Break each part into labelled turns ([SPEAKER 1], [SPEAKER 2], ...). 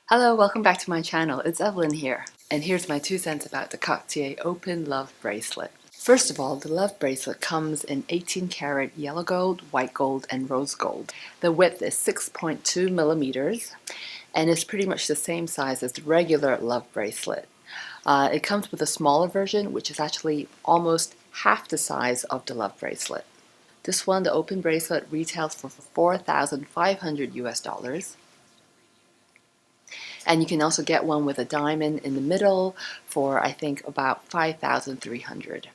[SPEAKER 1] Hello, welcome back to my channel. It's Evelyn here. And here's my 2 cents about the Cartier Open Love Bracelet. First of all, the Love Bracelet comes in 18 karat yellow gold, white gold, and rose gold. The width is 6.2 millimeters and it's pretty much the same size as the regular Love Bracelet. It comes with a smaller version, which is actually almost half the size of the Love Bracelet. This one, the Open Bracelet, retails for $4,500 US. And you can also get one with a diamond in the middle for I think about 5,300.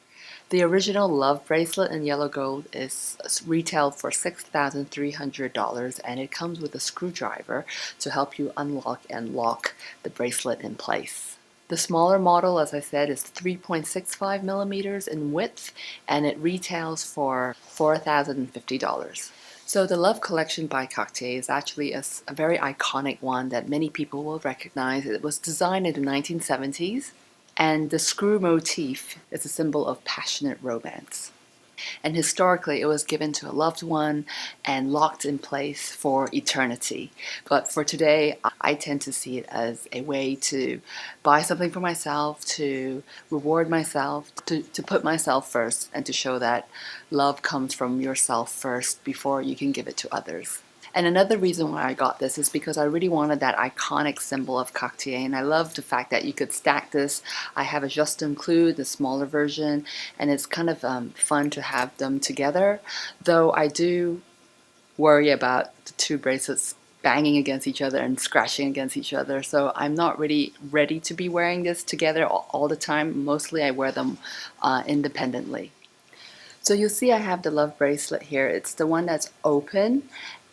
[SPEAKER 1] The original Love Bracelet in yellow gold is retailed for $6,300 and it comes with a screwdriver to help you unlock and lock the bracelet in place. The smaller model, as I said, is 3.65 millimeters in width and it retails for $4,050. So the Love Collection by Cartier is actually a very iconic one that many people will recognize. It was designed in the 1970s, and the screw motif is a symbol of passionate romance. And historically, it was given to a loved one and locked in place for eternity. But for today, I tend to see it as a way to buy something for myself, to reward myself, to put myself first, and to show that love comes from yourself first before you can give it to others. And another reason why I got this is because I really wanted that iconic symbol of Cartier, and I love the fact that you could stack this. I have a Just Include, the smaller version, and it's kind of fun to have them together, though I do worry about the two bracelets banging against each other and scratching against each other, so I'm not really ready to be wearing this together all the time. Mostly I wear them independently. So you'll see I have the Love Bracelet here. It's the one that's open,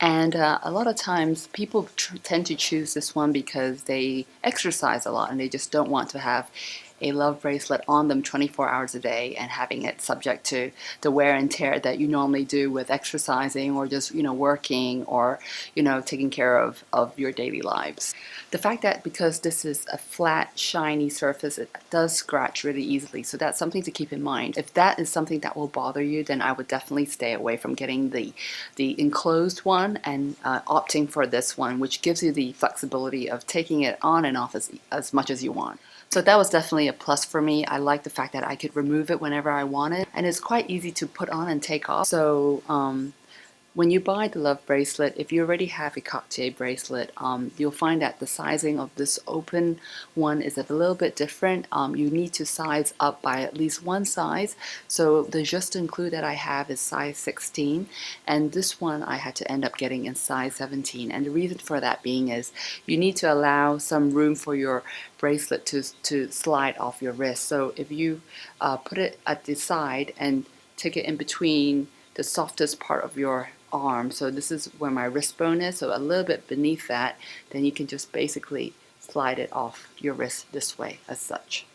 [SPEAKER 1] and a lot of times people tend to choose this one because they exercise a lot and they just don't want to have a love bracelet on them 24 hours a day and having it subject to the wear and tear that you normally do with exercising or just working or taking care of your daily lives. The fact that because this is a flat shiny surface, it does scratch really easily, so that's something to keep in mind. If that is something that will bother you, then I would definitely stay away from getting the enclosed one and opting for this one, which gives you the flexibility of taking it on and off as much as you want. So that was definitely a plus for me. I like the fact that I could remove it whenever I wanted, and it's quite easy to put on and take off. So when you buy the Love Bracelet, if you already have a Cartier bracelet, you'll find that the sizing of this open one is a little bit different. You need to size up by at least one size. So the Just Include that I have is size 16, and this one I had to end up getting in size 17. And the reason for that being is you need to allow some room for your bracelet to slide off your wrist. So if you put it at the side and take it in between the softest part of your arm, so this is where my wrist bone is, so a little bit beneath that, then you can just basically slide it off your wrist this way as such.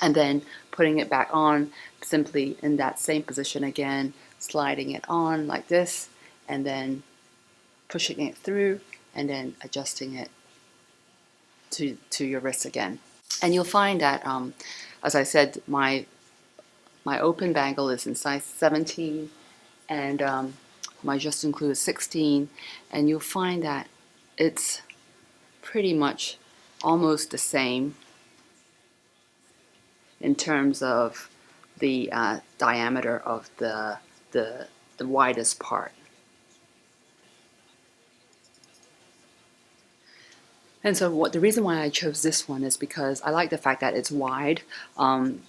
[SPEAKER 1] And then putting it back on simply in that same position again, sliding it on like this, and then pushing it through and then adjusting it to your wrist again. And you'll find that, as I said, my open bangle is in size 17, and my Just Include is 16, and you'll find that it's pretty much almost the same in terms of the diameter of the widest part. And so the reason why I chose this one is because I like the fact that it's wide.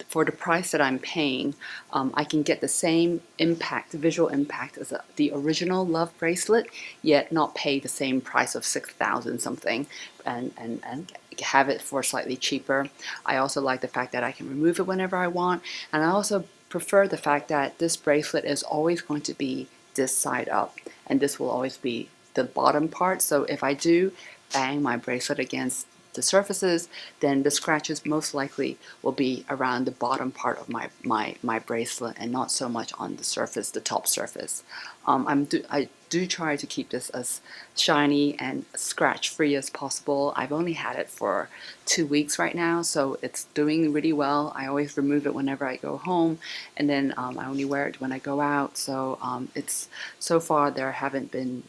[SPEAKER 1] For the price that I'm paying, I can get the same impact, visual impact as the original Love Bracelet, yet not pay the same price of 6,000 something and have it for slightly cheaper. I also like the fact that I can remove it whenever I want, and I also prefer the fact that this bracelet is always going to be this side up, and this will always be the bottom part. So if I do bang my bracelet against the surfaces, then the scratches most likely will be around the bottom part of my bracelet and not so much on the surface, the top surface. I do try to keep this as shiny and scratch free as possible. I've only had it for 2 weeks right now, so it's doing really well. I always remove it whenever I go home, and then I only wear it when I go out. So it's so far there haven't been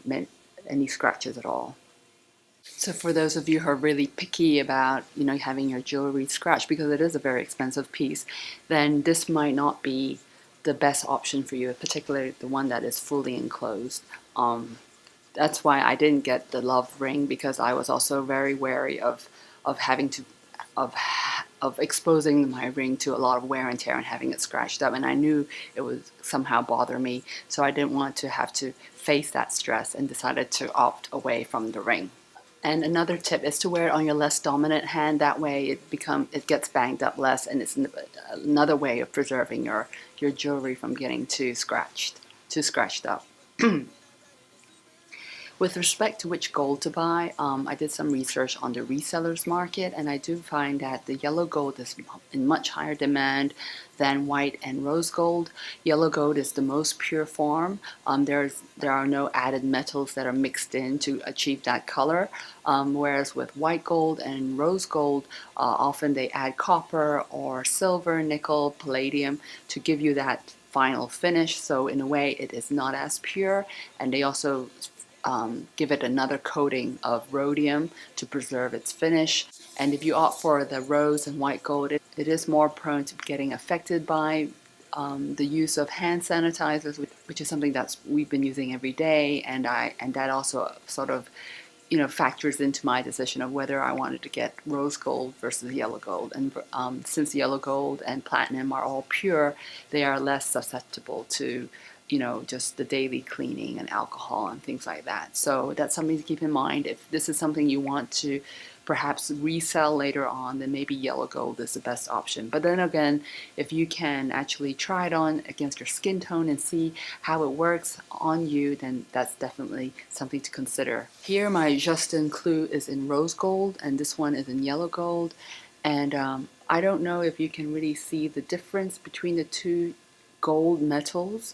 [SPEAKER 1] any scratches at all. So for those of you who are really picky about, having your jewelry scratched because it is a very expensive piece, then this might not be the best option for you, particularly the one that is fully enclosed. That's why I didn't get the love ring, because I was also very wary of having to of of exposing my ring to a lot of wear and tear and having it scratched up, and I knew it would somehow bother me, so I didn't want to have to face that stress and decided to opt away from the ring. And another tip is to wear it on your less dominant hand. That way it gets banged up less, and it's another way of preserving your jewelry from getting too scratched up. With respect to which gold to buy, I did some research on the resellers market, and I do find that the yellow gold is in much higher demand than white and rose gold. Yellow gold is the most pure form. There are no added metals that are mixed in to achieve that color, whereas with white gold and rose gold, often they add copper or silver, nickel, palladium to give you that final finish. So in a way, it is not as pure, and they also give it another coating of rhodium to preserve its finish. And if you opt for the rose and white gold, it is more prone to getting affected by the use of hand sanitizers, which is something that we've been using every day, and that also sort of factors into my decision of whether I wanted to get rose gold versus yellow gold. And since yellow gold and platinum are all pure, they are less susceptible to just the daily cleaning and alcohol and things like that. So that's something to keep in mind. If this is something you want to perhaps resell later on, then maybe yellow gold is the best option. But then again, if you can actually try it on against your skin tone and see how it works on you, then that's definitely something to consider. Here my Justin Clue is in rose gold, and this one is in yellow gold. And I don't know if you can really see the difference between the two gold metals.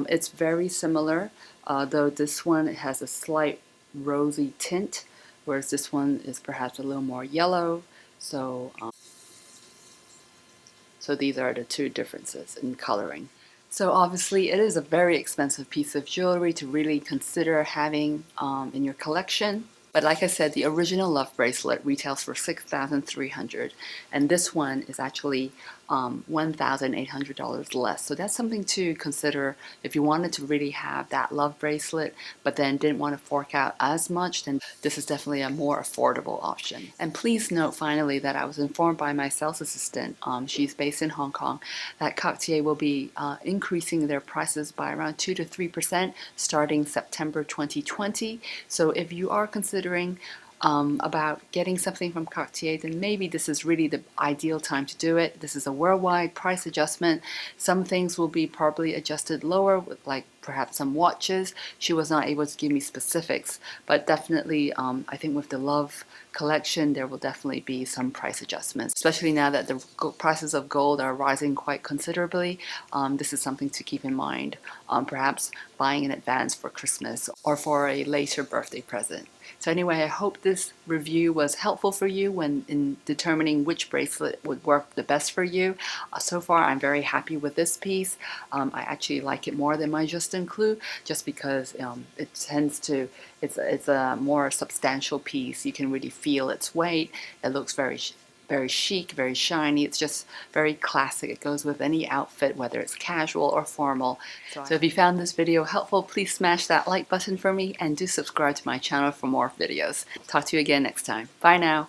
[SPEAKER 1] It's very similar, though this one has a slight rosy tint, whereas this one is perhaps a little more yellow. So these are the two differences in coloring. So obviously it is a very expensive piece of jewelry to really consider having in your collection. But like I said, the original Love Bracelet retails for $6,300, and this one is actually $1,800 less. So that's something to consider if you wanted to really have that Love Bracelet, but then didn't want to fork out as much. Then this is definitely a more affordable option. And please note finally that I was informed by my sales assistant, she's based in Hong Kong, that Cartier will be increasing their prices by around 2 to 3% starting September 2020. So if you are considering about getting something from Cartier, then maybe this is really the ideal time to do it. This is a worldwide price adjustment. Some things will be probably adjusted lower, with like perhaps some watches. She was not able to give me specifics, but definitely I think with the Love collection there will definitely be some price adjustments, especially now that the prices of gold are rising quite considerably. This is something to keep in mind, perhaps buying in advance for Christmas or for a later birthday present. So anyway, I hope this review was helpful for you when in determining which bracelet would work the best for you. So far, I'm very happy with this piece. I actually like it more than my Justin Clue, just because it's a more substantial piece. You can really feel its weight. It looks very chic, very shiny. It's just very classic. It goes with any outfit, whether it's casual or formal. So if you found this video helpful, please smash that like button for me and do subscribe to my channel for more videos. Talk to you again next time. Bye now.